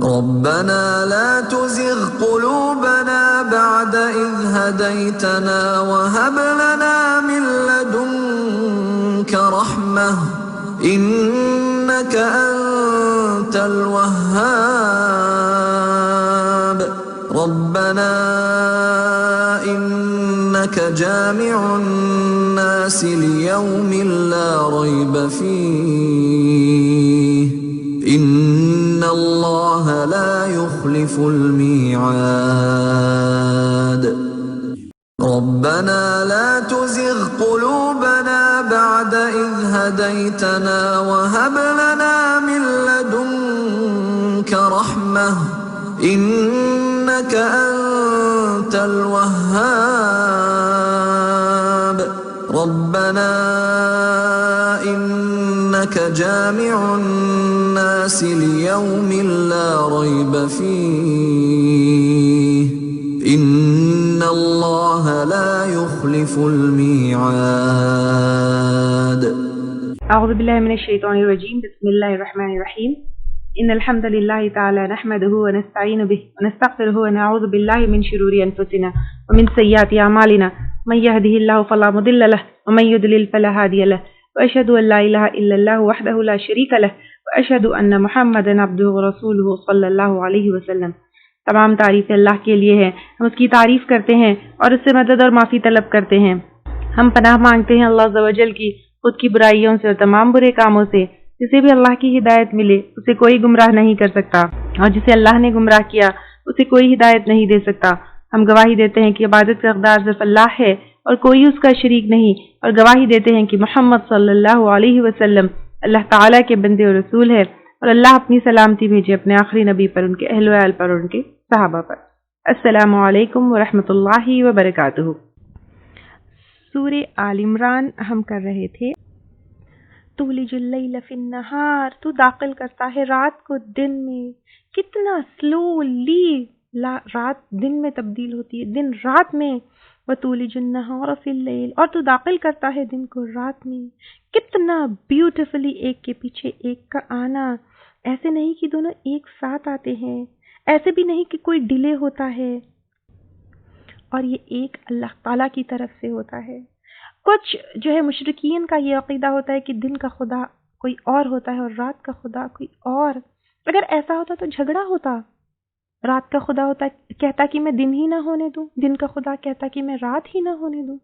ربنا لا تزغ قلوبنا بعد إذ هديتنا وهب لنا من لدنك رحمة إنك أنت الوهاب ربنا إنك جامع الناس ليوم لا ريب فيه إن اللہ لا يخلف الميعاد ربنا لا تزغ قلوبنا بعد إذ هديتنا وهب لنا من لدنك رحمة إنك أنت الوهاب ربنا إنك جامع الناس ليوم لا ريب فيه إن الله لا يخلف الميعاد اعوذ باللہ من الشیطان الرجیم بسم اللہ الرحمن الرحیم ان الحمد للہ تعالی نحمده ونستعین به ونستغفره ونعوذ باللہ من شرور انفسنا ومن سیئات اعمالنا من يهده الله فلا مضل له ومن يضلل فلا هادي له واشهد ان لا اله الا الله وحده لا شريك له واشهد ان محمدا عبده ورسوله صلی اللہ علیہ وسلم۔ تمام تعریف اللہ کے لیے ہے، ہم اس کی تعریف کرتے ہیں اور اس سے مدد اور معافی طلب کرتے ہیں۔ ہم پناہ مانگتے ہیں اللہ عز و جل کی خود کی برائیوں سے اور تمام برے کاموں سے۔ جسے بھی اللہ کی ہدایت ملے اسے کوئی گمراہ نہیں کر سکتا، اور جسے اللہ نے گمراہ کیا اسے کوئی ہدایت نہیں دے سکتا۔ ہم گواہی دیتے ہیں کہ عبادت کا حقدار صرف اللہ ہے اور کوئی اس کا شریک نہیں، اور گواہی دیتے ہیں کہ محمد صلی اللہ علیہ وسلم اللہ تعالیٰ کے بندے اور رسول ہے، اور اللہ اپنی سلامتی بھیجے اپنے آخری نبی پر، ان کے اہل و عیال پر اور ان کے صحابہ پر۔ السلام علیکم ورحمۃ اللہ وبرکاتہ۔ سورہ آل عمران ہم کر رہے تھے۔ تولج اللیل فی النہار، تو داخل کرتا ہے رات کو دن میں۔ کتنا سلولی رات دن میں تبدیل ہوتی ہے، دن رات میں۔ وتولج النہار فی اللیل، اور تو داخل کرتا ہے دن کو رات میں۔ کتنا بیوٹیفلی ایک کے پیچھے ایک کا آنا، ایسے نہیں کہ دونوں ایک ساتھ آتے ہیں، ایسے بھی نہیں کہ کوئی ڈیلے ہوتا ہے، اور یہ ایک اللہ تعالیٰ کی طرف سے ہوتا ہے۔ کچھ جو ہے مشرکین کا یہ عقیدہ ہوتا ہے کہ دن کا خدا کوئی اور ہوتا ہے اور رات کا خدا کوئی اور۔ اگر ایسا ہوتا تو جھگڑا ہوتا۔ رات کا خدا ہوتا کہتا کہ میں دن ہی نہ ہونے دوں، دن کا خدا کہتا کہ میں رات ہی نہ ہونے دوں۔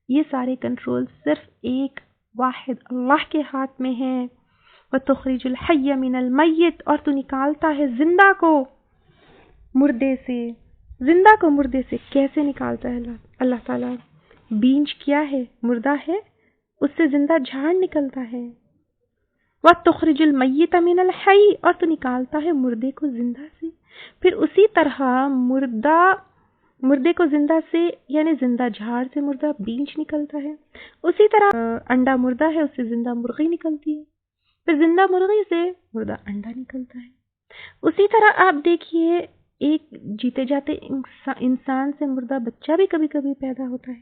یہ سارے کنٹرول صرف ایک واحد اللہ کے ہاتھ میں ہیں۔ وَتُخْرِجُ الْحَيَّ مِنَ الْمَيِّتِ، اور تو نکالتا ہے زندہ کو مردے سے۔ زندہ کو مردے سے کیسے نکالتا ہے اللہ تعالیٰ؟ بیج کیا ہے؟ مردہ ہے، اس سے زندہ جھاڑ نکلتا ہے۔ وَتُخْرِجُ الْمَيِّتَ مِنَ الْحَيِّ، اور تو نکالتا ہے مردے کو زندہ سے۔ پھر اسی طرح مردے کو زندہ سے یعنی زندہ جھاڑ سے مردہ بیج نکلتا ہے۔ اسی طرح انڈا مردہ ہے، اس سے زندہ مرغی نکلتی ہے، پھر زندہ مرغی سے مردہ انڈا نکلتا ہے۔ اسی طرح آپ دیکھیے ایک جیتے جاتے انسان سے مردہ بچہ بھی کبھی کبھی پیدا ہوتا ہے۔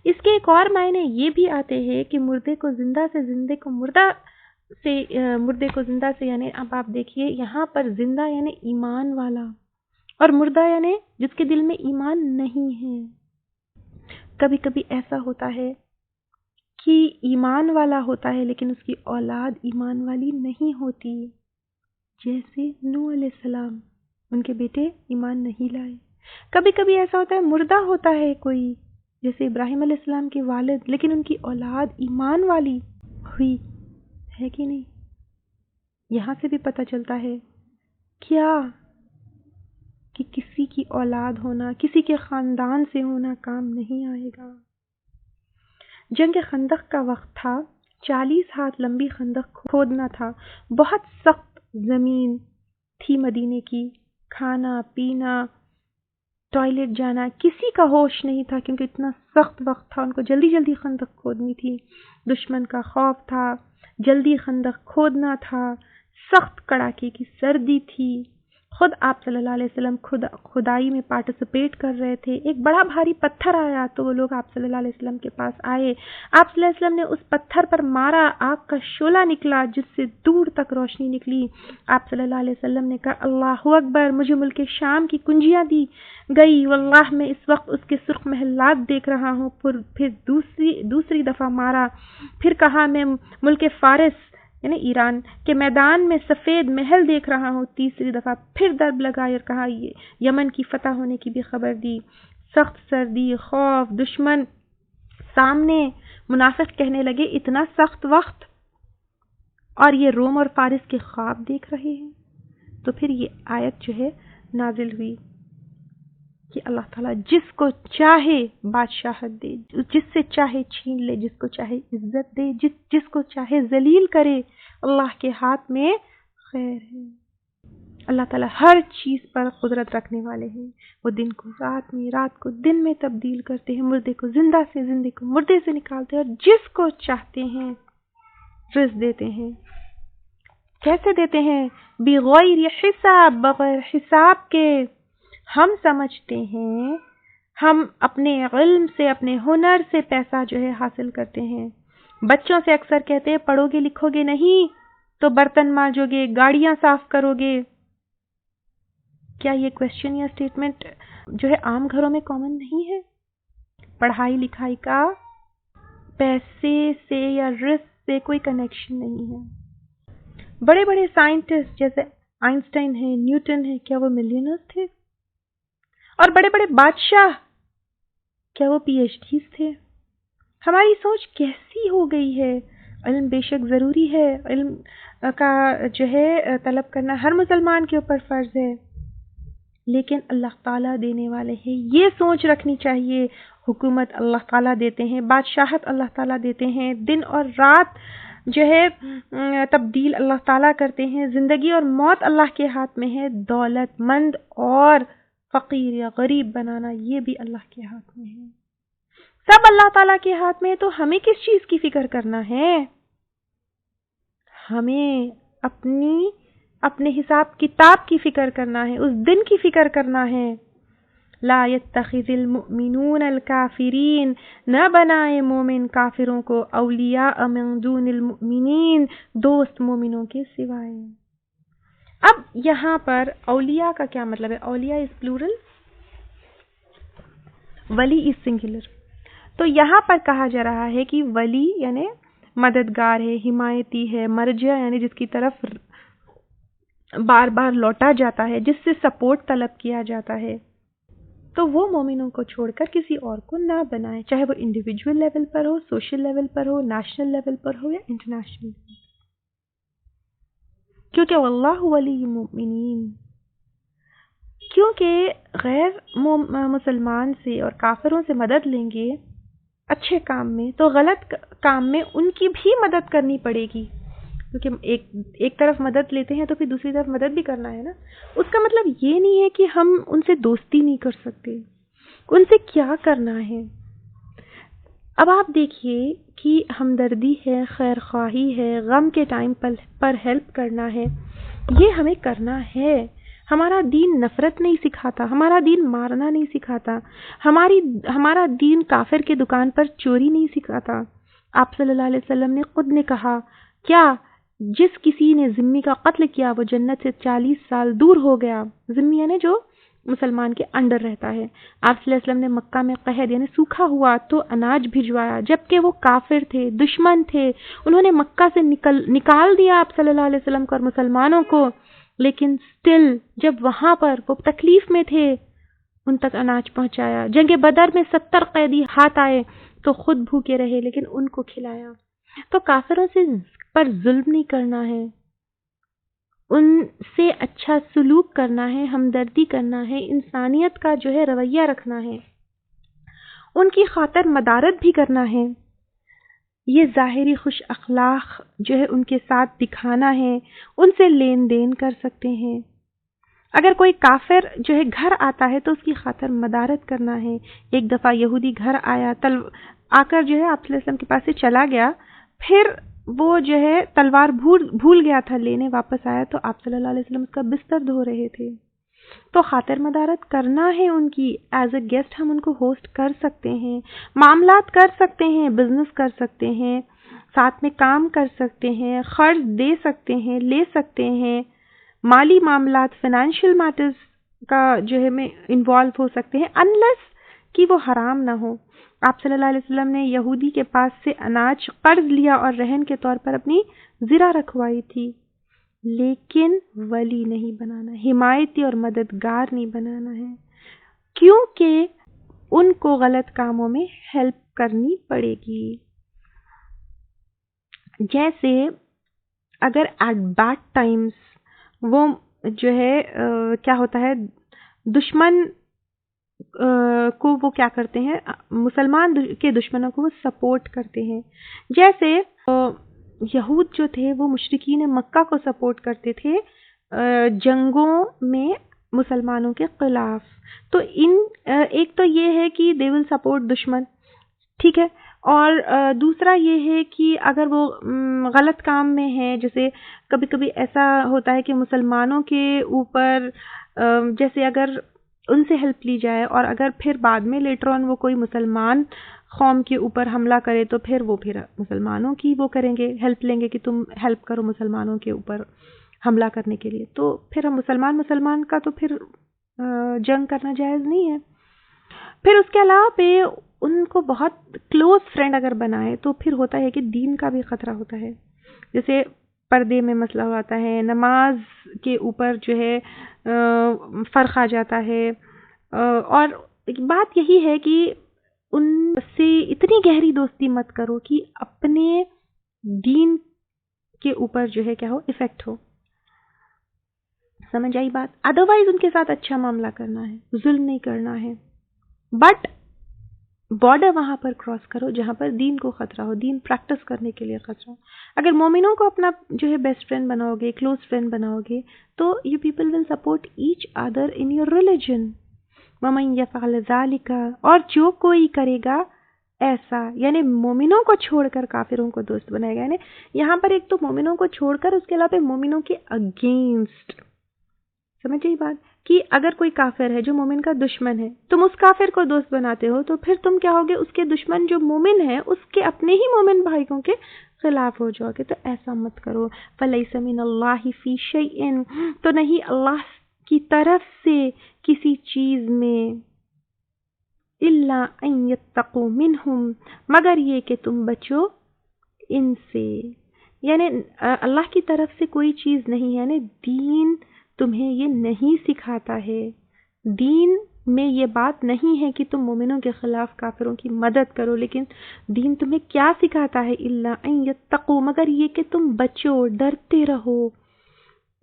اس کے ایک اور معنی یہ بھی آتے ہیں کہ مردے کو زندہ سے مردے کو زندہ سے یعنی اب آپ دیکھیے یہاں پر زندہ یعنی ایمان والا، اور مردہ یعنی جس کے دل میں ایمان نہیں ہے۔ کبھی کبھی ایسا ہوتا ہے کہ ایمان والا ہوتا ہے لیکن اس کی اولاد ایمان والی نہیں ہوتی، جیسے نوح علیہ السلام، ان کے بیٹے ایمان نہیں لائے۔ کبھی کبھی ایسا ہوتا ہے مردہ ہوتا ہے کوئی، جیسے ابراہیم علیہ السلام کے والد، لیکن ان کی اولاد ایمان والی ہوئی ہے کہ نہیں؟ یہاں سے بھی پتہ چلتا ہے کیا کہ کسی کی اولاد ہونا، کسی کے خاندان سے ہونا کام نہیں آئے گا۔ جنگ خندق کا وقت تھا، 40 ہاتھ لمبی خندق کھودنا تھا، بہت سخت زمین تھی مدینے کی، کھانا پینا ٹوائلٹ جانا کسی کا ہوش نہیں تھا، کیونکہ اتنا سخت وقت تھا، ان کو جلدی جلدی خندق کھودنی تھی، دشمن کا خوف تھا، جلدی خندق کھودنا تھا، سخت کڑاکے کی سردی تھی، خود آپ صلی اللہ علیہ وسلم خدائی میں پارٹیسپیٹ کر رہے تھے، ایک بڑا بھاری پتھر آیا تو وہ لوگ آپ صلی اللہ علیہ وسلم کے پاس آئے، آپ صلی اللہ علیہ وسلم نے اس پتھر پر مارا، آگ کا شعلہ نکلا جس سے دور تک روشنی نکلی، آپ صلی اللہ علیہ وسلم نے کہا اللہ اکبر، مجھے ملک شام کی کنجیاں دی گئی، واللہ میں اس وقت اس کے سرخ محلات دیکھ رہا ہوں، پھر دوسری دفعہ مارا، پھر کہا میں ملک فارس یعنی ایران کے میدان میں سفید محل دیکھ رہا ہوں، تیسری دفعہ پھر درب لگائی اور کہا یہ یمن کی فتح ہونے کی بھی خبر دی، سخت سردی، خوف، دشمن سامنے، منافق کہنے لگے اتنا سخت وقت اور یہ روم اور فارس کے خواب دیکھ رہے ہیں۔ تو پھر یہ آیت جو ہے نازل ہوئی کہ اللہ تعالیٰ جس کو چاہے بادشاہت دے، جس سے چاہے چھین لے، جس کو چاہے عزت دے، جس کو چاہے ذلیل کرے، اللہ کے ہاتھ میں خیر ہے۔ اللہ تعالیٰ ہر چیز پر قدرت رکھنے والے ہیں، وہ دن کو رات میں، رات کو دن میں تبدیل کرتے ہیں، مردے کو زندہ سے، زندے کو مردے سے نکالتے ہیں، اور جس کو چاہتے ہیں رزق دیتے ہیں۔ کیسے دیتے ہیں؟ بغیر حساب، بغیر حساب کے۔ ہم سمجھتے ہیں ہم اپنے علم سے، اپنے ہنر سے پیسہ جو ہے حاصل کرتے ہیں۔ بچوں سے اکثر کہتے ہیں پڑھو گے لکھو گے نہیں تو برتن مانجو گے، گاڑیاں صاف کرو گے۔ کیا یہ کویسچن یا سٹیٹمنٹ جو ہے عام گھروں میں کامن نہیں ہے؟ پڑھائی لکھائی کا پیسے سے یا رزق سے کوئی کنیکشن نہیں ہے۔ بڑے بڑے سائنٹسٹ جیسے آئنسٹائن ہیں، نیوٹن ہیں، کیا وہ ملینئرز تھے؟ اور بڑے بڑے بادشاہ کیا وہ پی ایچ ڈیز تھے؟ ہماری سوچ کیسی ہو گئی ہے؟ علم بے شک ضروری ہے، علم کا جو ہے طلب کرنا ہر مسلمان کے اوپر فرض ہے، لیکن اللہ تعالیٰ دینے والے ہیں، یہ سوچ رکھنی چاہیے۔ حکومت اللہ تعالیٰ دیتے ہیں، بادشاہت اللہ تعالیٰ دیتے ہیں، دن اور رات جو ہے تبدیل اللہ تعالیٰ کرتے ہیں، زندگی اور موت اللہ کے ہاتھ میں ہے، دولت مند اور فقیر یا غریب بنانا یہ بھی اللہ کے ہاتھ میں ہے، سب اللہ تعالیٰ کے ہاتھ میں۔ تو ہمیں کس چیز کی فکر کرنا ہے؟ ہمیں اپنے حساب کتاب کی فکر کرنا ہے، اس دن کی فکر کرنا ہے۔ لا يتخذ المؤمنون الکافرین، نہ بنائے مومن کافروں کو اولیاء من دون المؤمنین، دوست مومنوں کے سوائے۔ اب یہاں پر اولیاء کا کیا مطلب ہے؟ اولیاء از پلورل، ولی از سنگولر۔ تو یہاں پر کہا جا رہا ہے کہ ولی یعنی مددگار ہے، حمایتی ہے، مرجع یعنی جس کی طرف بار بار لوٹا جاتا ہے، جس سے سپورٹ طلب کیا جاتا ہے، تو وہ مومنوں کو چھوڑ کر کسی اور کو نہ بنائے، چاہے وہ انڈیویجول لیول پر ہو، سوشل لیول پر ہو، نیشنل لیول پر ہو یا انٹرنیشنل لیول، کیونکہ واللہ ولی المؤمنین۔ کیونکہ غیر مسلمان سے اور کافروں سے مدد لیں گے اچھے کام میں تو غلط کام میں ان کی بھی مدد کرنی پڑے گی، کیونکہ ایک طرف مدد لیتے ہیں تو پھر دوسری طرف مدد بھی کرنا ہے نا۔ اس کا مطلب یہ نہیں ہے کہ ہم ان سے دوستی نہیں کر سکتے، ان سے کیا کرنا ہے۔ اب آپ دیکھیے کہ ہمدردی ہے، خیر خواہی ہے، غم کے ٹائم پر ہیلپ کرنا ہے، یہ ہمیں کرنا ہے۔ ہمارا دین نفرت نہیں سکھاتا، ہمارا دین مارنا نہیں سکھاتا، ہمارا دین کافر کے دکان پر چوری نہیں سکھاتا۔ آپ صلی اللہ علیہ وسلم نے خود نے کہا کیا جس کسی نے ذمی کا قتل کیا وہ جنت سے 40 سال دور ہو گیا۔ ذمی یعنی جو مسلمان کے انڈر رہتا ہے۔ آپ صلی اللہ علیہ وسلم نے مکہ میں قحط یعنی سوکھا ہوا تو اناج بھجوایا، جبکہ وہ کافر تھے، دشمن تھے، انہوں نے مکہ سے نکال دیا آپ صلی اللہ علیہ وسلم کو اور مسلمانوں کو، لیکن سٹل جب وہاں پر وہ تکلیف میں تھے ان تک اناج پہنچایا۔ جنگ بدر میں 70 قیدی ہاتھ آئے تو خود بھوکے رہے لیکن ان کو کھلایا۔ تو کافروں سے پر ظلم نہیں کرنا ہے، ان سے اچھا سلوک کرنا ہے، ہمدردی کرنا ہے، انسانیت کا جو ہے رویہ رکھنا ہے، ان کی خاطر مدارت بھی کرنا ہے۔ یہ ظاہری خوش اخلاق جو ہے ان کے ساتھ دکھانا ہے، ان سے لین دین کر سکتے ہیں۔ اگر کوئی کافر جو ہے گھر آتا ہے تو اس کی خاطر مدارت کرنا ہے۔ ایک دفعہ یہودی گھر آیا، آ کر جو ہے آپ صلی اللہ علیہ وسلم کے پاس سے چلا گیا، پھر وہ جو ہے تلوار بھول گیا تھا لینے، واپس آیا تو آپ صلی اللہ علیہ وسلم اس کا بستر دھو رہے تھے. تو خاطر مدارت کرنا ہے ان کی، ایز اے گیسٹ ہم ان کو ہوسٹ کر سکتے ہیں، معاملات کر سکتے ہیں، بزنس کر سکتے ہیں، ساتھ میں کام کر سکتے ہیں، قرض دے سکتے ہیں، لے سکتے ہیں، مالی معاملات فائنینشیل میٹرز کا جو ہے میں انوالو ہو سکتے ہیں، انلیس کہ وہ حرام نہ ہو. آپ صلی اللہ علیہ وسلم نے یہودی کے پاس سے اناج قرض لیا اور رہن کے طور پر اپنی زرہ رکھوائی تھی، لیکن ولی نہیں بنانا، حمایتی اور مددگار نہیں بنانا ہے، کیونکہ ان کو غلط کاموں میں ہیلپ کرنی پڑے گی. جیسے اگر ایٹ بیڈ ٹائمز وہ جو ہے کیا ہوتا ہے، دشمن کو وہ کیا کرتے ہیں، مسلمان کے دشمنوں کو وہ سپورٹ کرتے ہیں. جیسے یہود جو تھے وہ مشرکین مکہ کو سپورٹ کرتے تھے جنگوں میں مسلمانوں کے خلاف. تو ایک تو یہ ہے کہ دے ول سپورٹ دشمن، ٹھیک ہے، اور دوسرا یہ ہے کہ اگر وہ غلط کام میں ہے، جیسے کبھی کبھی ایسا ہوتا ہے کہ مسلمانوں کے اوپر جیسے اگر ان سے ہیلپ لی جائے اور اگر پھر بعد میں لیٹر آن وہ کوئی مسلمان قوم کے اوپر حملہ کرے تو پھر وہ مسلمانوں کی وہ کریں گے، ہیلپ لیں گے کہ تم ہیلپ کرو مسلمانوں کے اوپر حملہ کرنے کے لیے، تو پھر ہم مسلمان کا تو پھر جنگ کرنا جائز نہیں ہے. پھر اس کے علاوہ پہ ان کو بہت کلوز فرینڈ اگر بنائے تو پھر ہوتا ہے کہ دین کا بھی خطرہ ہوتا ہے. جیسے پردے میں مسئلہ ہوتا ہے، نماز کے اوپر جو ہے فرق آ جاتا ہے. اور بات یہی ہے کہ ان سے اتنی گہری دوستی مت کرو کہ اپنے دین کے اوپر جو ہے کیا ہو، افیکٹ ہو. سمجھ آئی بات؟ ادروائز ان کے ساتھ اچھا معاملہ کرنا ہے، ظلم نہیں کرنا ہے، بٹ بارڈر وہاں پر کراس کرو جہاں پر دین کو خطرہ ہو، دین پریکٹس کرنے کے لیے خطرہ ہو. اگر مومنوں کو اپنا جو ہے بیسٹ فرینڈ بناؤ گے، کلوز فرینڈ بناؤ گے، تو you people will support each other in your religion. وَمَن يَفْعَلْ ذَلِكَ، اور جو کوئی کرے گا ایسا، یعنی مومنوں کو چھوڑ کر کافروں کو دوست بنائے گا. یعنی یہاں پر ایک تو مومنوں کو چھوڑ کر اس کے علاوہ مومنوں کے اگینسٹ. سمجھ گئی بات؟ کہ اگر کوئی کافر ہے جو مومن کا دشمن ہے، تم اس کافر کو دوست بناتے ہو تو پھر تم کیا ہوگے، اس کے دشمن جو مومن ہے اس کے اپنے ہی مومن بھائیوں کے خلاف ہو جاؤ گے. تو ایسا مت کرو. فَلَيْسَ مِنَ اللَّهِ فِي شَيْءٍ، تو نہیں اللہ کی طرف سے کسی چیز میں، إِلَّا أَن يَتَّقُوا مِنْهُمْ، مگر یہ کہ تم بچو ان سے. یعنی اللہ کی طرف سے کوئی چیز نہیں ہے، یعنی دین تمہیں یہ نہیں سکھاتا ہے، دین میں یہ بات نہیں ہے کہ تم مومنوں کے خلاف کافروں کی مدد کرو، لیکن دین تمہیں کیا سکھاتا ہے، الا ان یتقوا، مگر یہ کہ تم بچو، ڈرتے رہو،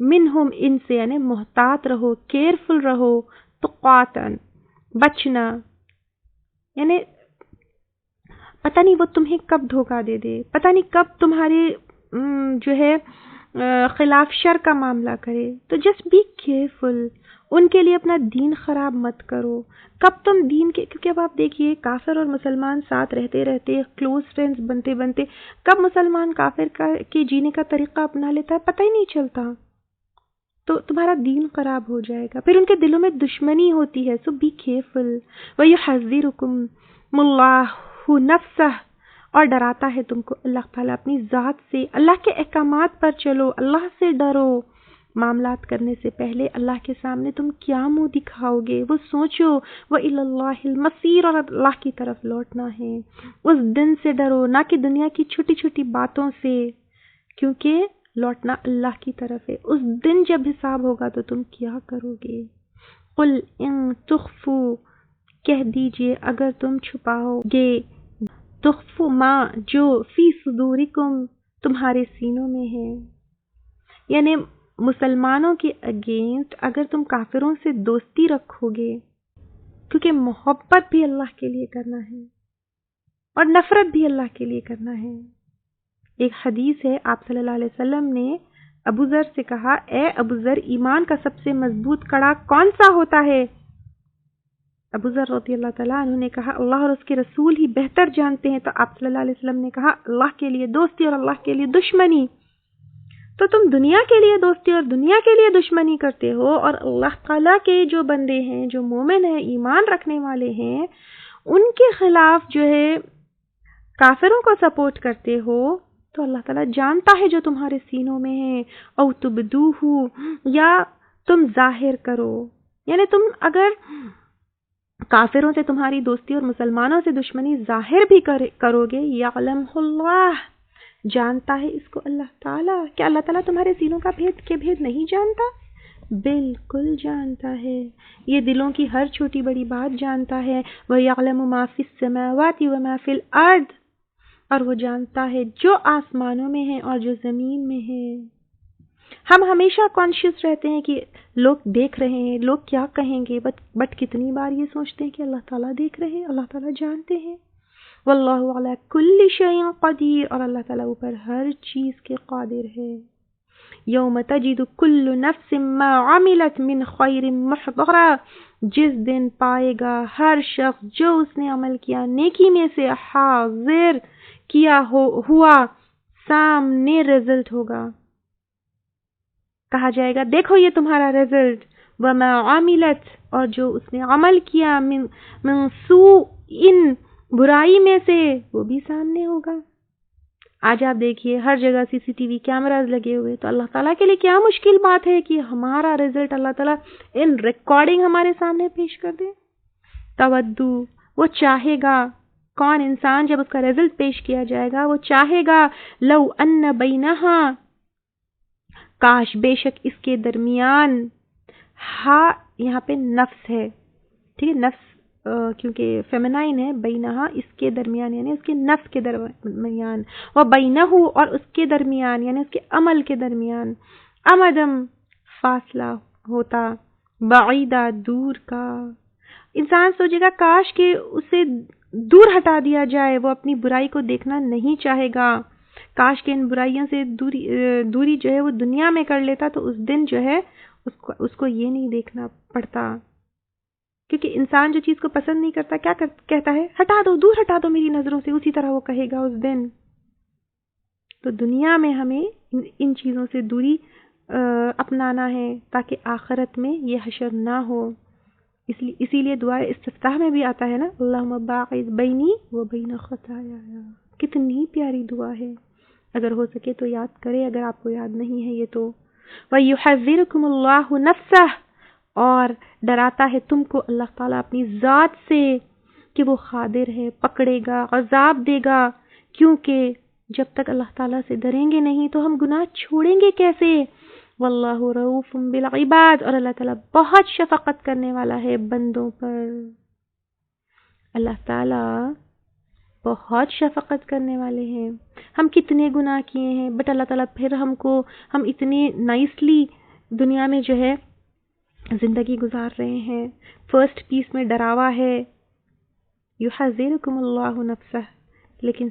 منہم، ان سے، یعنی محتاط رہو، کیئرفل رہو، تقاتن، بچنا. یعنی پتہ نہیں وہ تمہیں کب دھوکہ دے دے، پتہ نہیں کب تمہارے جو ہے خلاف شر کا معاملہ کرے. تو جسٹ بی کیئرفل، ان کے لیے اپنا دین خراب مت کرو. کب تم دین کے، کیونکہ اب آپ دیکھیے کافر اور مسلمان ساتھ رہتے رہتے، کلوز فرینڈز بنتے بنتے، کب مسلمان کافر کے جینے کا طریقہ اپنا لیتا ہے پتہ ہی نہیں چلتا. تو تمہارا دین خراب ہو جائے گا، پھر ان کے دلوں میں دشمنی ہوتی ہے. سو بی کیئرفل. وَيُحَذِّرُكُمُ اللَّهُ نَفْسَهُ، اور ڈراتا ہے تم کو اللہ تعالیٰ اپنی ذات سے. اللہ کے احکامات پر چلو، اللہ سے ڈرو. معاملات کرنے سے پہلے اللہ کے سامنے تم کیا منہ دکھاؤ گے وہ سوچو. وَإِلَى اللَّهِ الْمَصِيرُ، اور اللہ کی طرف لوٹنا ہے. اس دن سے ڈرو، نہ کہ دنیا کی چھوٹی چھوٹی باتوں سے، کیونکہ لوٹنا اللہ کی طرف ہے. اس دن جب حساب ہوگا تو تم کیا کرو گے. قُلْ إِن تُخْفُوا، کہہ دیجئے اگر تم چھپاؤ گے، تخفوا ما، جو فی صدورکم، تمہارے سینوں میں ہے. یعنی مسلمانوں کے اگینسٹ اگر تم کافروں سے دوستی رکھو گے، کیونکہ محبت بھی اللہ کے لیے کرنا ہے اور نفرت بھی اللہ کے لیے کرنا ہے. ایک حدیث ہے، آپ صلی اللہ علیہ وسلم نے ابو ذر سے کہا، اے ابو ذر، ایمان کا سب سے مضبوط کڑا کون سا ہوتا ہے؟ ابو ذر رضی اللہ تعالیٰ عنہ نے کہا اللہ اور اس کے رسول ہی بہتر جانتے ہیں، تو آپ صلی اللہ علیہ وسلم نے کہا اللہ کے لیے دوستی اور اللہ کے لیے دشمنی. تو تم دنیا کے لیے دوستی اور دنیا کے لیے دشمنی کرتے ہو، اور اللہ تعالیٰ کے جو بندے ہیں، جو مومن ہیں، ایمان رکھنے والے ہیں، ان کے خلاف جو ہے کافروں کو سپورٹ کرتے ہو. تو اللہ تعالیٰ جانتا ہے جو تمہارے سینوں میں ہے. او تبدوہ، یا تم ظاہر کرو، یعنی تم اگر کافروں سے تمہاری دوستی اور مسلمانوں سے دشمنی ظاہر بھی کرو گے، یعلمہ اللہ، جانتا ہے اس کو اللہ تعالیٰ. کیا اللہ تعالیٰ تمہارے سینوں کا بھید نہیں جانتا؟ بالکل جانتا ہے. یہ دلوں کی ہر چھوٹی بڑی بات جانتا ہے. وَيَعْلَمُ مَا فِي السَّمَاوَاتِ وَمَا فِي الْأَرْضِ، اور وہ جانتا ہے جو آسمانوں میں ہے اور جو زمین میں ہے. ہم ہمیشہ کانشیس رہتے ہیں کہ لوگ دیکھ رہے ہیں، لوگ کیا کہیں گے، بٹ کتنی بار یہ سوچتے ہیں کہ اللہ تعالیٰ دیکھ رہے ہیں، اللہ تعالیٰ جانتے ہیں. واللہ علی کل شیء قدیر، اور اللہ تعالیٰ اوپر ہر چیز کے قادر ہے. یوم تجد کل نفس ما عملت من خیر محضرا، جس دن پائے گا ہر شخص جو اس نے عمل کیا نیکی میں سے حاضر کیا ہوا، سامنے رزلٹ ہوگا. کہا جائے گا دیکھو یہ تمہارا رزلٹ. وما عملت، اور جو اس نے عمل کیا من سوء، ان برائی میں سے، وہ بھی سامنے ہوگا. آج آپ دیکھیے ہر جگہ CCTV کیمراز لگے ہوئے، تو اللہ تعالیٰ کے لیے کیا مشکل بات ہے کہ ہمارا رزلٹ اللہ تعالیٰ ان ریکارڈنگ ہمارے سامنے پیش کر دے. تودو، وہ چاہے گا، کون انسان جب اس کا رزلٹ پیش کیا جائے گا وہ چاہے گا، لو ان بینہا، کاش بے شک اس کے درمیان، ہاں یہاں پہ نفس ہے، ٹھیک ہے، نفس کیونکہ فیمنائن ہے، بینہا اس کے درمیان یعنی اس کے نفس کے درمیان، و بینہو اور اس کے درمیان یعنی اس کے عمل کے درمیان، امدم فاصلہ ہوتا، بعیدہ دور کا. انسان سوچے گا کاش کہ اسے دور ہٹا دیا جائے، وہ اپنی برائی کو دیکھنا نہیں چاہے گا. کاش کہ ان برائیوں سے دوری جو ہے وہ دنیا میں کر لیتا، تو اس دن جو ہے اس کو یہ نہیں دیکھنا پڑتا. کیونکہ انسان جو چیز کو پسند نہیں کرتا کیا کہتا ہے، ہٹا دو، دور ہٹا دو میری نظروں سے، اسی طرح وہ کہے گا اس دن. تو دنیا میں ہمیں ان چیزوں سے دوری اپنانا ہے تاکہ آخرت میں یہ حشر نہ ہو. اسی لیے دعا استفتاح میں بھی آتا ہے نا، اللہم باعث بینی و بین خطایا. کتنی پیاری دعا ہے، اگر ہو سکے تو یاد کرے، اگر آپ کو یاد نہیں ہے یہ تو. وَيُحَذِّرُكُمُ اللَّهُ نَفْسَهُ، اور ڈراتا ہے تم کو اللہ تعالیٰ اپنی ذات سے کہ وہ قادر ہے، پکڑے گا، عذاب دے گا. کیونکہ جب تک اللہ تعالیٰ سے ڈریں گے نہیں تو ہم گناہ چھوڑیں گے کیسے. واللہ رؤوف بالعباد، اور اللہ تعالیٰ بہت شفقت کرنے والا ہے بندوں پر. اللہ تعالیٰ بہت شفقت کرنے والے ہیں. ہم کتنے گناہ کیے ہیں، بٹ اللہ تعالیٰ پھر ہم اتنے نائسلی دنیا میں جو ہے زندگی گزار رہے ہیں. فرسٹ پیس میں ڈراوا ہے، یحذرکم اللہ نفسہ، لیکن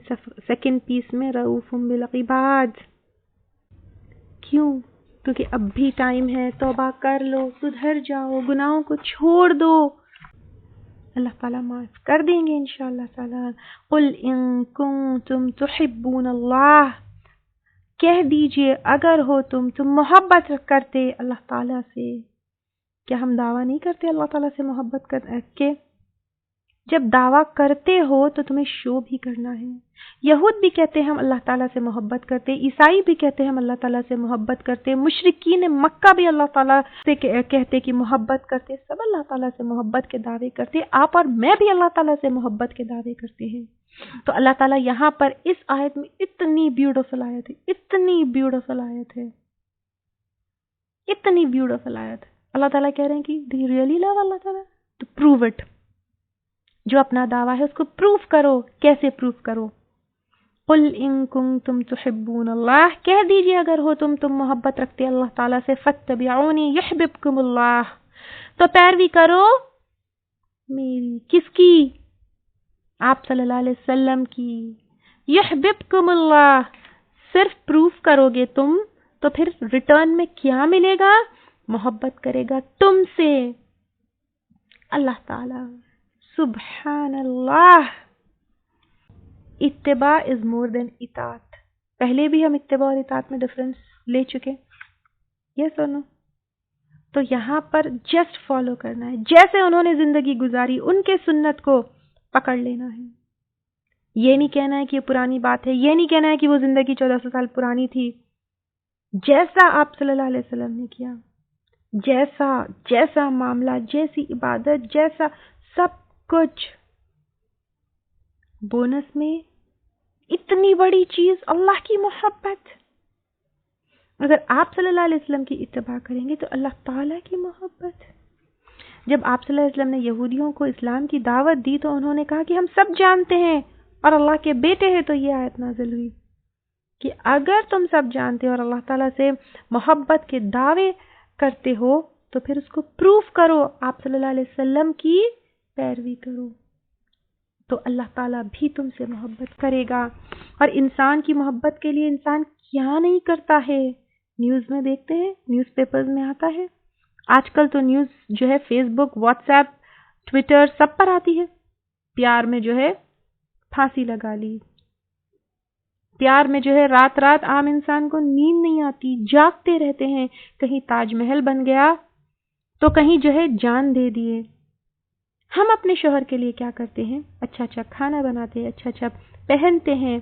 سیکنڈ پیس میں رؤوف بالعباد. کیوں؟ کیونکہ اب بھی ٹائم ہے، توبہ کر لو، سدھر جاؤ، گناہوں کو چھوڑ دو، اللہ تعالیٰ معاف کر دیں گے انشاءاللہ تعالیٰ. قل ان کنتم تحبون اللہ، کہہ دیجئے اگر ہو تم محبت کرتے اللہ تعالیٰ سے. کیا ہم دعویٰ نہیں کرتے اللہ تعالیٰ سے محبت کے؟ جب دعویٰ کرتے ہو تو تمہیں شو بھی کرنا ہے. یہود بھی کہتے ہیں ہم اللہ تعالیٰ سے محبت کرتے، عیسائی بھی کہتے ہیں ہم اللہ تعالیٰ سے محبت کرتے، مشرکین مکہ بھی اللہ تعالیٰ سے کہتے کہ محبت کرتے، سب اللہ تعالیٰ سے محبت کے دعوے کرتے. آپ اور میں بھی اللہ تعالیٰ سے محبت کے دعوے کرتے ہیں. تو اللہ تعالیٰ یہاں پر اس آیت میں اتنی بیوٹیفل آیت ہے، اتنی بیوٹیفل آیت ہے، اتنی بیوٹیفل آیت ہے. اللہ تعالیٰ کہہ رہے ہیں کہ do you really love اللہ تعالیٰ؟ تو prove it. جو اپنا دعویٰ ہے اس کو پروف کرو. کیسے پروف کرو؟ قل ان کنتم تحبون اللہ، کہہ دیجئے اگر ہو تم محبت رکھتے اللہ تعالیٰ سے، فاتبعونی یحببکم اللہ، تو پیروی کرو میری. کس کی؟ آپ صلی اللہ علیہ وسلم کی. یحببکم اللہ، صرف پروف کرو گے تم تو پھر ریٹرن میں کیا ملے گا؟ محبت کرے گا تم سے. اللہ تعالی سبحان اللہ. اتباع از مور دین اطاعت. پہلے بھی ہم اتباع اور اطاعت میں ڈفرنس لے چکے. یس اور نو؟ تو یہاں پر جسٹ فالو کرنا ہے. جیسے انہوں نے زندگی گزاری ان کے سنت کو پکڑ لینا ہے. یہ نہیں کہنا ہے کہ یہ پرانی بات ہے، یہ نہیں کہنا ہے کہ وہ زندگی 1400 سال پرانی تھی. جیسا آپ صلی اللہ علیہ وسلم نے کیا، جیسا معاملہ، جیسی عبادت، جیسا سب کچھ. بونس میں اتنی بڑی چیز اللہ کی محبت. اگر آپ صلی اللہ علیہ وسلم کی اتباع کریں گے تو اللہ تعالیٰ کی محبت. جب آپ صلی اللہ علیہ وسلم نے یہودیوں کو اسلام کی دعوت دی تو انہوں نے کہا کہ ہم سب جانتے ہیں اور اللہ کے بیٹے ہیں. تو یہ آیت نازل ہوئی کہ اگر تم سب جانتے ہو اور اللہ تعالیٰ سے محبت کے دعوے کرتے ہو تو پھر اس کو پروف کرو، آپ صلی اللہ علیہ وسلم کی پیروی کرو، تو اللہ تعالیٰ بھی تم سے محبت کرے گا. اور انسان کی محبت کے لیے انسان کیا نہیں کرتا ہے. نیوز میں دیکھتے ہیں، نیوز پیپرز میں آتا ہے. آج کل تو نیوز جو ہے فیس بک، واٹس ایپ، ٹویٹر سب پر آتی ہے. پیار میں جو ہے پھانسی لگا لی، پیار میں جو ہے رات رات عام انسان کو نیند نہیں آتی، جاگتے رہتے ہیں. کہیں تاج محل بن گیا تو کہیں جو ہے جان دے دیے. ہم اپنے شوہر کے لیے کیا کرتے ہیں؟ اچھا اچھا کھانا بناتے ہیں، اچھا اچھا پہنتے ہیں،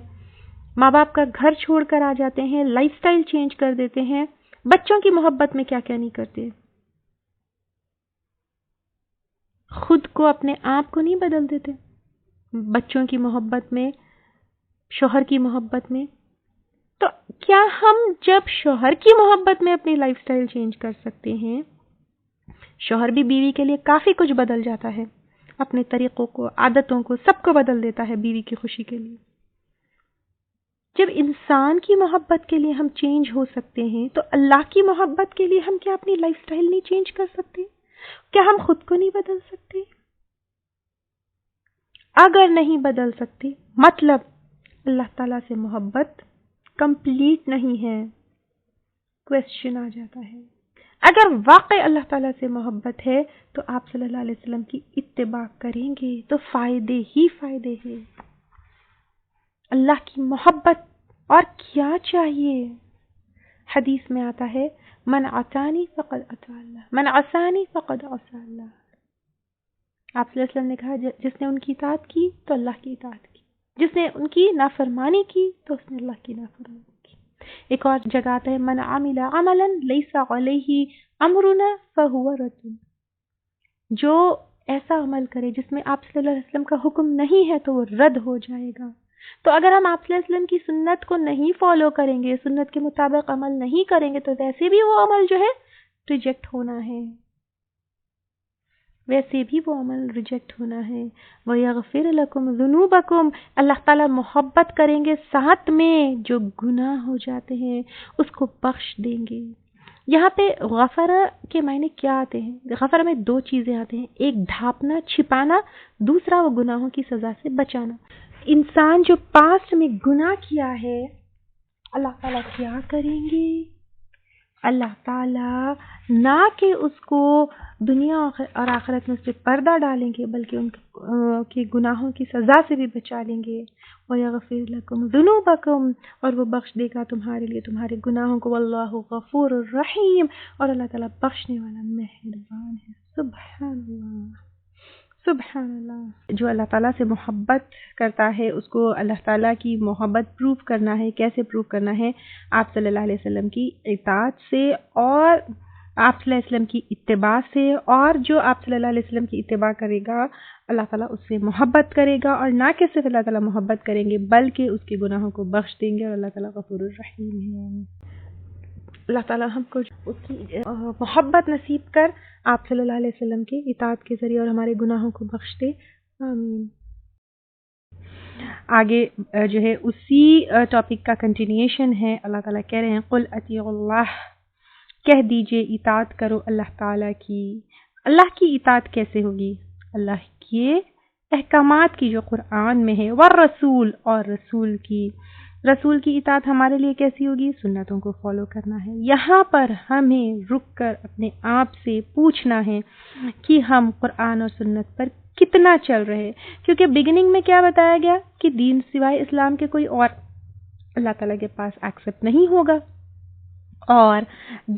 ماں باپ کا گھر چھوڑ کر آ جاتے ہیں، لائف سٹائل چینج کر دیتے ہیں. بچوں کی محبت میں کیا کیا نہیں کرتے. خود کو، اپنے آپ کو نہیں بدل دیتے بچوں کی محبت میں، شوہر کی محبت میں. تو کیا ہم جب شوہر کی محبت میں اپنی لائف سٹائل چینج کر سکتے ہیں، شوہر بھی بیوی کے لیے کافی کچھ بدل جاتا ہے، اپنے طریقوں کو، عادتوں کو، سب کو بدل دیتا ہے بیوی کی خوشی کے لیے. جب انسان کی محبت کے لیے ہم چینج ہو سکتے ہیں تو اللہ کی محبت کے لیے ہم کیا اپنی لائف سٹائل نہیں چینج کر سکتے؟ کیا ہم خود کو نہیں بدل سکتے؟ اگر نہیں بدل سکتے مطلب اللہ تعالیٰ سے محبت کمپلیٹ نہیں ہے. کویسچن آ جاتا ہے. اگر واقع اللہ تعالیٰ سے محبت ہے تو آپ صلی اللہ علیہ وسلم کی اتباع کریں گے تو فائدے ہی فائدے ہیں. اللہ کی محبت اور کیا چاہیے؟ حدیث میں آتا ہے من عصانی فقد عصى اللہ، من عصانی فقد عصى اللہ. آپ صلی اللہ علیہ وسلم نے کہا جس نے ان کی اطاعت کی تو اللہ کی اطاعت کی، جس نے ان کی نافرمانی کی تو اس نے اللہ کی نافرمانی کی. ایک اور جگہ آتا ہے من عمل عملا لیس علیہ امرنا فہو رد. جو ایسا عمل کرے جس میں آپ صلی اللہ علیہ وسلم کا حکم نہیں ہے تو وہ رد ہو جائے گا. تو اگر ہم آپ صلی اللہ علیہ وسلم کی سنت کو نہیں فالو کریں گے، سنت کے مطابق عمل نہیں کریں گے تو ویسے بھی وہ عمل جو ہے ریجیکٹ ہونا ہے، ویسے بھی وہ عمل ریجیکٹ ہونا ہے. وَيَغْفِرْ لَكُمْ ذُنُوبَكُمْ. اللہ تعالیٰ محبت کریں گے ساتھ میں جو گناہ ہو جاتے ہیں اس کو بخش دیں گے. یہاں پہ غفرہ کے معنی کیا آتے ہیں؟ غفرہ میں دو چیزیں آتے ہیں، ایک ڈھانپنا، چھپانا، دوسرا وہ گناہوں کی سزا سے بچانا. انسان جو پاسٹ میں گناہ کیا ہے اللہ تعالیٰ کیا کریں گے؟ اللہ تعالیٰ نہ کہ اس کو دنیا اور آخرت میں اس پہ پردہ ڈالیں گے بلکہ ان کے گناہوں کی سزا سے بھی بچا لیں گے. وَيَغْفِرْ لَكُمْ ذُنُوبَكُمْ. اور وہ بخش دے گا تمہارے لیے تمہارے گناہوں کو. وَاللَّهُ غَفُورٌ رَحِيمٌ. اور اللہ تعالیٰ بخشنے والا مہربان ہے. سبحان اللہ، سبحان اللہ. جو اللہ تعالیٰ سے محبت کرتا ہے اس کو اللہ تعالیٰ کی محبت پروف کرنا ہے. کیسے پروف کرنا ہے؟ آپ صلی اللہ علیہ وسلم کی اطاعت سے اور آپ صلی اللہ علیہ وسلم کی اتباع سے. اور جو آپ صلی اللہ علیہ وسلم کی اتباع کرے گا اللہ تعالیٰ اس سے محبت کرے گا، اور نہ کہ صرف اللہ تعالیٰ محبت کریں گے بلکہ اس کے گناہوں کو بخش دیں گے. اور اللہ تعالیٰ غفور الرحیم ہے. اللہ تعالیٰ ہم کو اس کی محبت نصیب کر آپ صلی اللہ علیہ وسلم کے اطاعت کے ذریعے اور ہمارے گناہوں کو بخش دے. آمین. آگے جو ہے اسی ٹاپک کا کنٹینیوشن ہے. اللہ تعالیٰ کہہ رہے ہیں قل اطیعوا اللہ، کہہ دیجئے اطاعت کرو اللہ تعالیٰ کی. اللہ کی اطاعت کیسے ہوگی؟ اللہ کے احکامات کی جو قرآن میں ہے، والرسول، اور رسول کی. رسول کی اطاعت ہمارے لیے کیسی ہوگی؟ سنتوں کو فالو کرنا ہے۔ یہاں پر ہمیں رک کر اپنے آپ سے پوچھنا ہے کہ ہم قرآن اور سنت پر کتنا چل رہے ہیں، کیونکہ بگننگ میں کیا بتایا گیا کہ دین سوائے اسلام کے کوئی اور اللہ تعالیٰ کے پاس ایکسیپٹ نہیں ہوگا، اور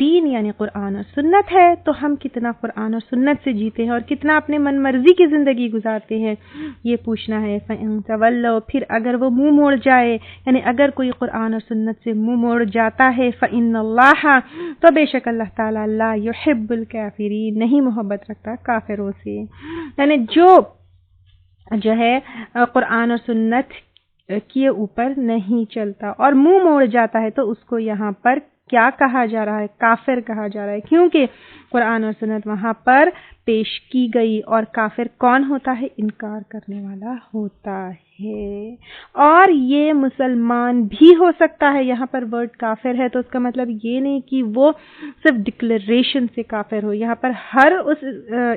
دین یعنی قرآن اور سنت ہے، تو ہم کتنا قرآن اور سنت سے جیتے ہیں اور کتنا اپنے من مرضی کی زندگی گزارتے ہیں، یہ پوچھنا ہے۔ فَإِن تَوَلَّوْا، پھر اگر وہ منہ موڑ جائے، یعنی اگر کوئی قرآن اور سنت سے منہ موڑ جاتا ہے، فَإِنَّ اللَّهَ، تو بے شک اللہ تعالیٰ لا يحب الکافرین، نہیں محبت رکھتا کافروں سے، یعنی جو ہے قرآن اور سنت کے اوپر نہیں چلتا اور منہ موڑ جاتا ہے، تو اس کو یہاں پر کیا کہا جا رہا ہے؟ کافر کہا جا رہا ہے، کیونکہ قرآن اور سنت وہاں پر پیش کی گئی، اور کافر کون ہوتا ہے؟ انکار کرنے والا ہوتا ہے، اور یہ مسلمان بھی ہو سکتا ہے۔ یہاں پر ورڈ کافر ہے تو اس کا مطلب یہ نہیں کہ وہ صرف ڈکلیریشن سے کافر ہو، یہاں پر ہر اس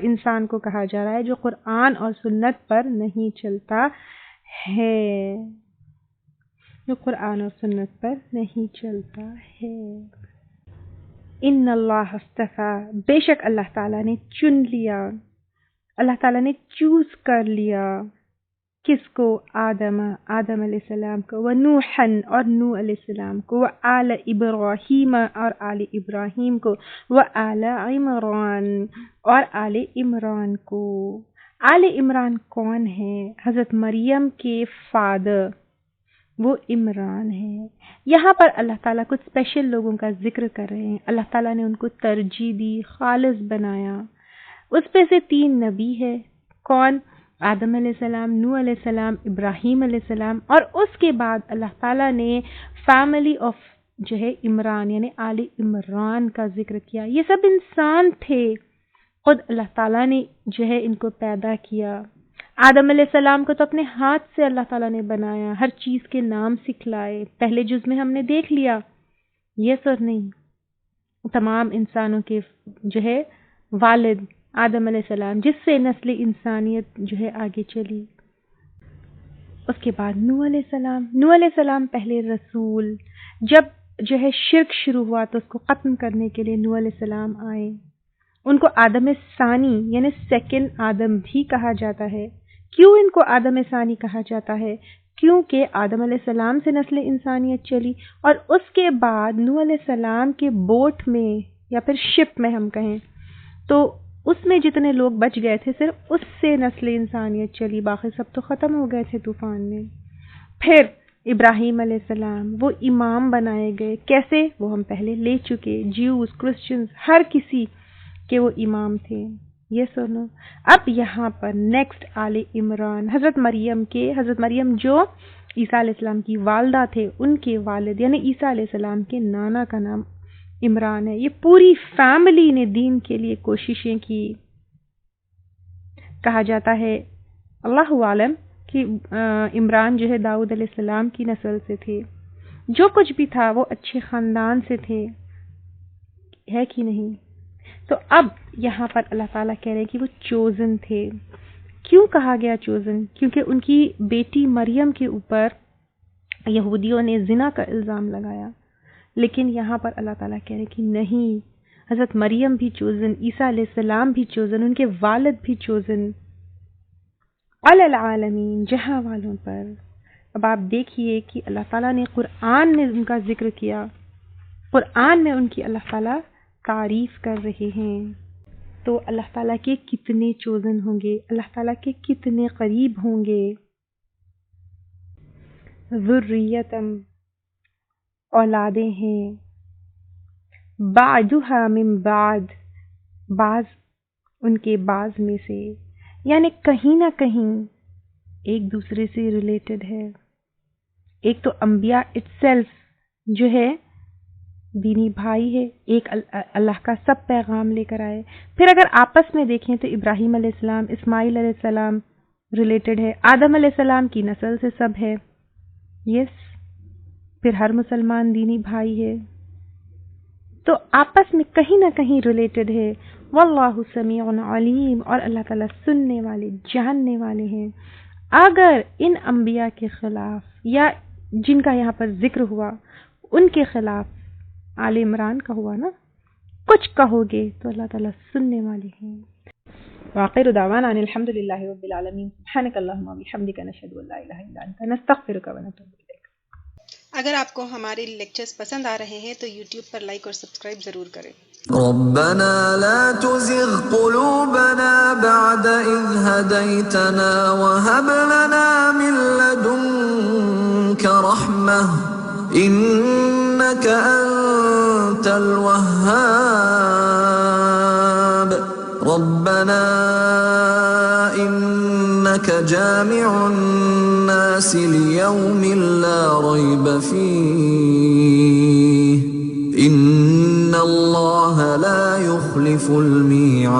انسان کو کہا جا رہا ہے جو قرآن اور سنت پر نہیں چلتا ہے، جو قرآن اور سنت پر نہیں چلتا ہے۔ ان اللہ اصطفیٰ، بے شک اللہ تعالیٰ نے چن لیا، اللہ تعالیٰ نے چوز کر لیا، کس کو؟ آدم علیہ السلام کو، ونوحن، اور نوح علیہ السلام کو، وآل ابراہیم، اور آل ابراہیم کو، وآل عمران، اور آل عمران کو۔ آل عمران کون ہے؟ حضرت مریم کے فادر، وہ عمران ہے۔ یہاں پر اللہ تعالیٰ کچھ اسپیشل لوگوں کا ذکر کر رہے ہیں، اللہ تعالیٰ نے ان کو ترجیح دی، خالص بنایا۔ اس پہ سے 3 نبی ہے، کون؟ آدم علیہ السلام، نوح علیہ السلام، ابراہیم علیہ السلام، اور اس کے بعد اللہ تعالیٰ نے فیملی آف جو ہے عمران یعنی آل عمران کا ذکر کیا۔ یہ سب انسان تھے، خود اللہ تعالیٰ نے جو ہے ان کو پیدا کیا۔ آدم علیہ السلام کو تو اپنے ہاتھ سے اللہ تعالیٰ نے بنایا، ہر چیز کے نام سکھلائے، پہلے جز میں ہم نے دیکھ لیا، یس اور نہیں۔ تمام انسانوں کے جو ہے والد آدم علیہ السلام، جس سے نسل انسانیت جو ہے آگے چلی۔ اس کے بعد نوح علیہ السلام، نوح علیہ السلام پہلے رسول، جب جو ہے شرک شروع ہوا تو اس کو ختم کرنے کے لیے نوح علیہ السلام آئے۔ ان کو آدم ثانی یعنی سیکنڈ آدم بھی کہا جاتا ہے۔ کیوں ان کو آدم ثانی کہا جاتا ہے؟ کیونکہ آدم علیہ السلام سے نسل انسانیت چلی، اور اس کے بعد نوح علیہ السلام کے بوٹ میں یا پھر شپ میں ہم کہیں تو اس میں جتنے لوگ بچ گئے تھے صرف اس سے نسل انسانیت چلی، باقی سب تو ختم ہو گئے تھے طوفان میں۔ پھر ابراہیم علیہ السلام، وہ امام بنائے گئے، کیسے؟ وہ ہم پہلے لے چکے، جیوز، کرسچنز، ہر کسی کے وہ امام تھے، یہ سنو۔ اب یہاں پر نیکسٹ آل عمران، حضرت مریم جو عیسیٰ علیہ السلام کی والدہ تھے، ان کے والد یعنی عیسیٰ علیہ السلام کے نانا کا نام عمران ہے۔ یہ پوری فیملی نے دین کے لیے کوششیں کی۔ کہا جاتا ہے اللہ عالم کہ عمران جو ہے داؤد علیہ السلام کی نسل سے تھے، جو کچھ بھی تھا وہ اچھے خاندان سے تھے، ہے کہ نہیں؟ تو اب یہاں پر اللہ تعالیٰ کہہ رہے ہیں کہ وہ چوزن تھے۔ کیوں کہا گیا چوزن؟ کیونکہ ان کی بیٹی مریم کے اوپر یہودیوں نے زنا کا الزام لگایا، لیکن یہاں پر اللہ تعالیٰ کہہ رہے ہیں کہ نہیں، حضرت مریم بھی چوزن، عیسیٰ علیہ السلام بھی چوزن، ان کے والد بھی چوزن، علی العالمین، جہاں والوں پر۔ اب آپ دیکھیے کہ اللہ تعالیٰ نے قرآن میں ان کا ذکر کیا، قرآن میں ان کی اللہ تعالیٰ تعریف کر رہے ہیں، تو اللہ تعالیٰ کے کتنے چوزن ہوں گے، اللہ تعالیٰ کے کتنے قریب ہوں گے۔ ذریتم، اولادیں ہیں، بعدها من بعد، بعض ان کے بعض میں سے، یعنی کہیں نہ کہیں ایک دوسرے سے ریلیٹڈ ہے۔ ایک تو انبیاء اٹسیلف جو ہے دینی بھائی ہے، ایک اللہ کا سب پیغام لے کر آئے۔ پھر اگر آپس میں دیکھیں تو ابراہیم علیہ السلام، اسماعیل علیہ السلام ریلیٹڈ ہے، آدم علیہ السلام کی نسل سے سب ہے، یس۔ پھر ہر مسلمان دینی بھائی ہے، تو آپس میں کہیں نہ کہیں ریلیٹڈ ہے۔ واللہ سمیع علیم، اور اللہ تعالیٰ سننے والے، جاننے والے ہیں۔ اگر ان انبیاء کے خلاف یا جن کا یہاں پر ذکر ہوا ان کے خلاف آل عمران کا ہوا نا، کچھ کہو گے تو اللہ تعالیٰ سننے والے ہیں۔ وآخر دعوانا ان الحمد للہ رب العالمین، سبحانک اللہم وبحمدک، نشہد ان لا الہ الا انت، نستغفرک ونتوب الیک۔ اگر آپ کو ہمارے لیکچرز پسند آ رہے ہیں تو یوٹیوب پر لائک اور سبسکرائب ضرور کریں۔ ربنا لا تزغ قلوبنا بعد إذ هديتنا وهب لنا من لدنك رحمة إنك أنت الوهاب ربنا إنك جامع الناس ليوم لا ريب فيه إن الله لا يخلف الميعاد